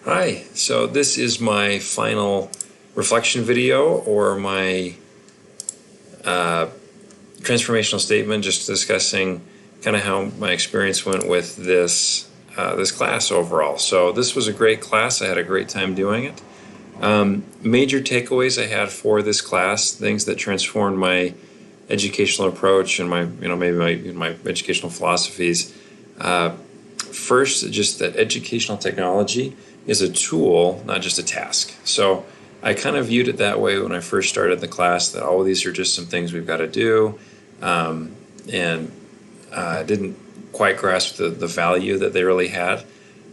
Hi, so this is my final reflection video or my transformational statement, just discussing kind of how my experience went with this class overall. So this was a great class. I had a great time doing it. Major takeaways I had for this class, things that transformed my educational approach and my, maybe my educational philosophies. First, just that educational technology is a tool, not just a task. So I kind of viewed it that way when I first started the class, that all of these are just some things we've got to do, and I didn't quite grasp the value that they really had.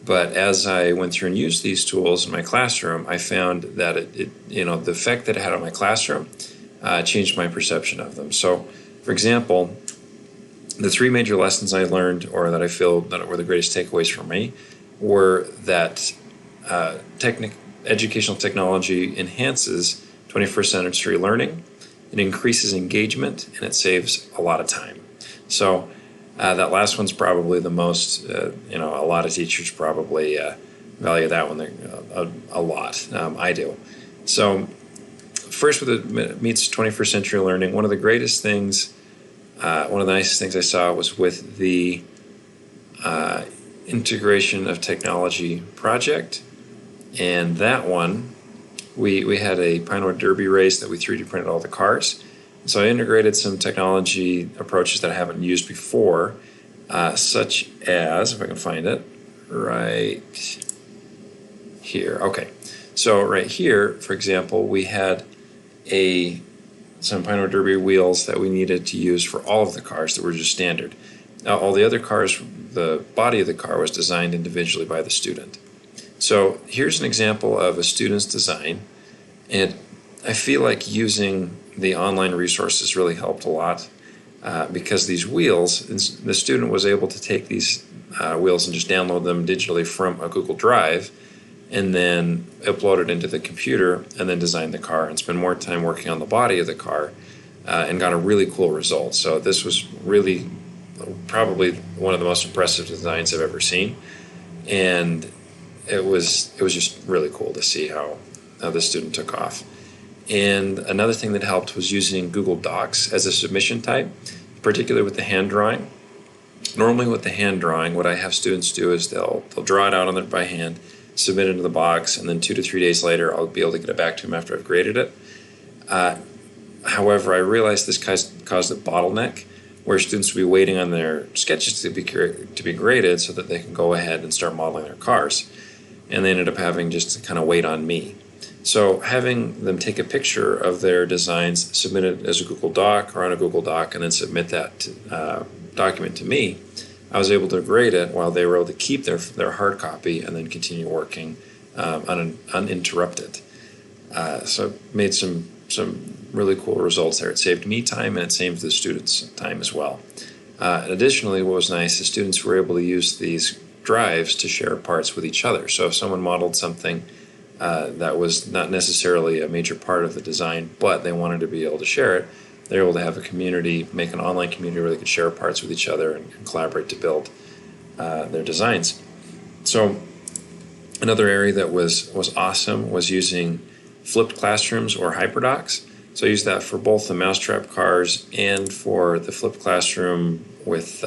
But as I went through and used these tools in my classroom, I found that the effect that it had on my classroom changed my perception of them. So, for example, the three major lessons I learned, or that I feel that were the greatest takeaways for me, were that educational technology enhances 21st century learning, it increases engagement, and it saves a lot of time. So that last one's probably the most, a lot of teachers probably value that one a lot. I do. So first, with it meets 21st century learning, one of the greatest things, one of the nicest things I saw was with the integration of technology project. And that one, we had a Pine Derby race that we 3D printed all the cars. So I integrated some technology approaches that I haven't used before, such as, if I can find it, right here. Okay, so right here, for example, we had some Pine Derby wheels that we needed to use for all of the cars that were just standard. Now, all the other cars, the body of the car was designed individually by the student. So here's an example of a student's design, and I feel like using the online resources really helped a lot because these wheels, the student was able to take these wheels and just download them digitally from a Google Drive and then upload it into the computer and then design the car and spend more time working on the body of the car and got a really cool result. So this was really probably one of the most impressive designs I've ever seen, and it was just really cool to see how the student took off. And another thing that helped was using Google Docs as a submission type, particularly with the hand drawing. Normally with the hand drawing, what I have students do is they'll draw it out by hand, submit it into the box, and then 2 to 3 days later I'll be able to get it back to them after I've graded it. However, I realized this caused a bottleneck where students would be waiting on their sketches to be graded so that they can go ahead and start modeling their cars. And they ended up having just to kind of wait on me. So having them take a picture of their designs, submit it as a Google Doc or on a Google Doc, and then submit that document to me, I was able to grade it while they were able to keep their hard copy and then continue working uninterrupted. So it made some really cool results there. It saved me time and it saved the students time as well. Additionally, what was nice is students were able to use these drives to share parts with each other. So if someone modeled something that was not necessarily a major part of the design, but they wanted to be able to share it, they're able to have a community, make an online community where they could share parts with each other and collaborate to build their designs. So another area that was awesome was using flipped classrooms or hyperdocs. So I used that for both the mousetrap cars and for the flipped classroom with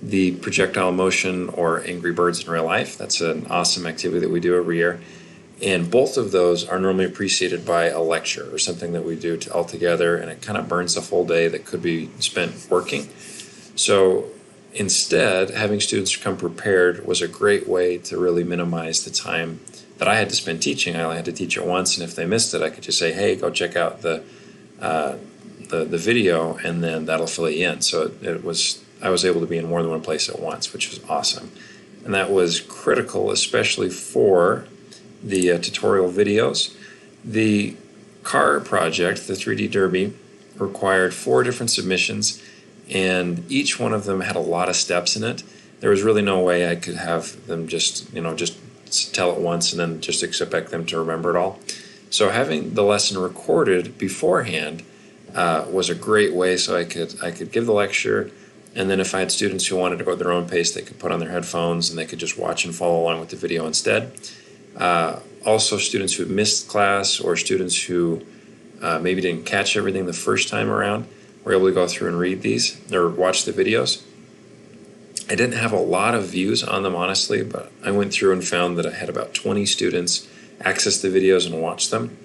the projectile motion or Angry Birds in real life. That's an awesome activity that we do every year. And both of those are normally preceded by a lecture or something that we do all together, and it kind of burns the full day that could be spent working. So instead, having students come prepared was a great way to really minimize the time that I had to spend teaching. I only had to teach it once, and if they missed it, I could just say, hey, go check out the video, and then that'll fill you in. So I was able to be in more than one place at once, which was awesome. And that was critical, especially for the tutorial videos. The car project, the 3D Derby, required 4 different submissions, and each one of them had a lot of steps in it. There was really no way I could have them just tell it once and then just expect them to remember it all. So having the lesson recorded beforehand was a great way, so I could give the lecture, and then if I had students who wanted to go at their own pace, they could put on their headphones and they could just watch and follow along with the video instead. Also, students who missed class or students who maybe didn't catch everything the first time around were able to go through and read these or watch the videos. I didn't have a lot of views on them, honestly, but I went through and found that I had about 20 students access the videos and watch them.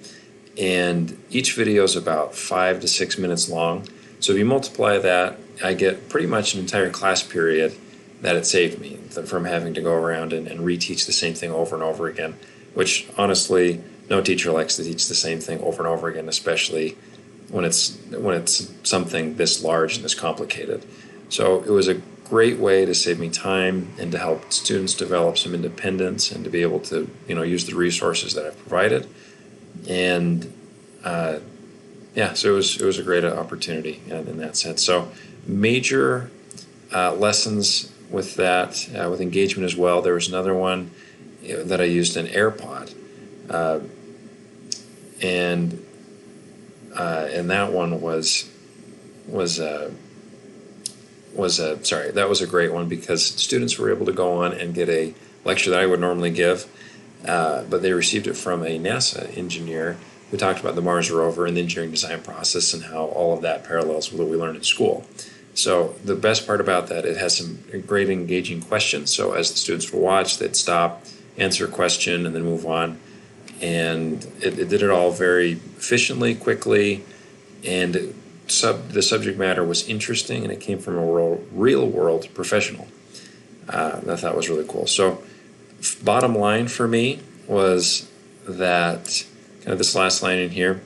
And each video is about 5 to 6 minutes long. So if you multiply that, I get pretty much an entire class period that it saved me from having to go around and reteach the same thing over and over again, which honestly, no teacher likes to teach the same thing over and over again, especially when it's something this large and this complicated. So it was a great way to save me time and to help students develop some independence and to be able to use the resources that I've provided. And so it was a great opportunity in that sense. So major lessons with that, with engagement as well. There was another one that I used, an AirPod, and that one that was a great one because students were able to go on and get a lecture that I would normally give, but they received it from a NASA engineer who talked about the Mars rover and the engineering design process and how all of that parallels with what we learned in school. So the best part about that, it has some great engaging questions. So as the students would watch, they'd stop, answer a question, and then move on. And it did it all very efficiently, quickly, and the subject matter was interesting, and it came from a real-world professional. I thought was really cool. So bottom line for me was that, kind of this last line in here,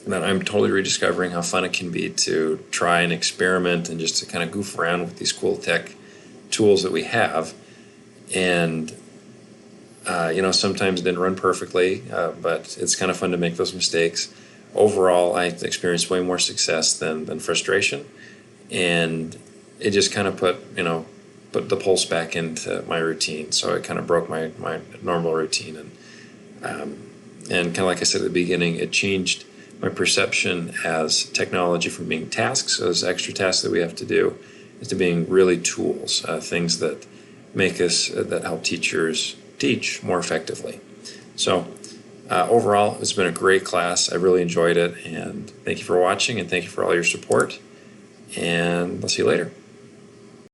that I'm totally rediscovering how fun it can be to try and experiment and just to kind of goof around with these cool tech tools that we have. And, sometimes it didn't run perfectly, but it's kind of fun to make those mistakes. Overall, I experienced way more success than frustration. And it just kind of put the pulse back into my routine. So it kind of broke my normal routine. And kind of like I said at the beginning, it changed my perception as technology from being tasks, as extra tasks that we have to do, is to being really tools, things that that help teachers teach more effectively. So overall, it's been a great class. I really enjoyed it, and thank you for watching, and thank you for all your support, and I'll see you later.